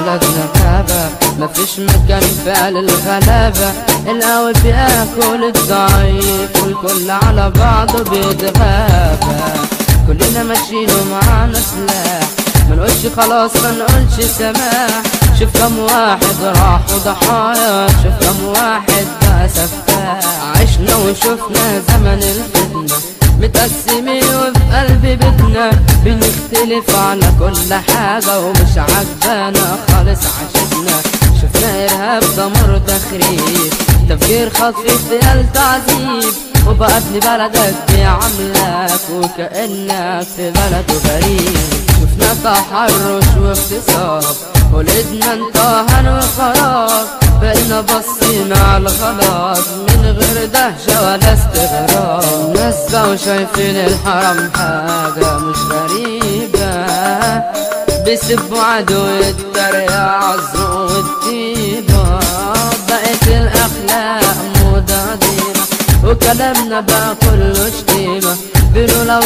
بلدنا غابة، مفيش مكان فيها للغلابة. القوي بياكل الضعيف والكل على بعضه بيتغابى. كلنا ماشيين ومعانا سلاح، منقولش خلاص منقولش سماح. شوف كم واحد راح وضحايا، شوف كم واحد بقى سفاح. عشنا وشوفنا زمن الفتنة، متقسمين وفي قلب بيتنا بنختلف على كل حاجة ومش عجبانا خالص عشتنا. شفنا إرهاب دمر تخريب، تفجير خطيف اغتيال تعذيب، وبقى ابن بلدك بيعاملك وكأنك في بلده غريب. شفنا تحرش واغتصاب ولدنا انطهن وخراب، بقينا باصين على الغلط من غير دهشة ولا استغراب. الناس بقوا شايفين الحرام حاجة مش غريبة، بيسبوا عدو التريقة عالذوق والطيبة. بقت الأخلاق موضة قديمة وكلامنا بقى كله شتيمة، بيقولوا لو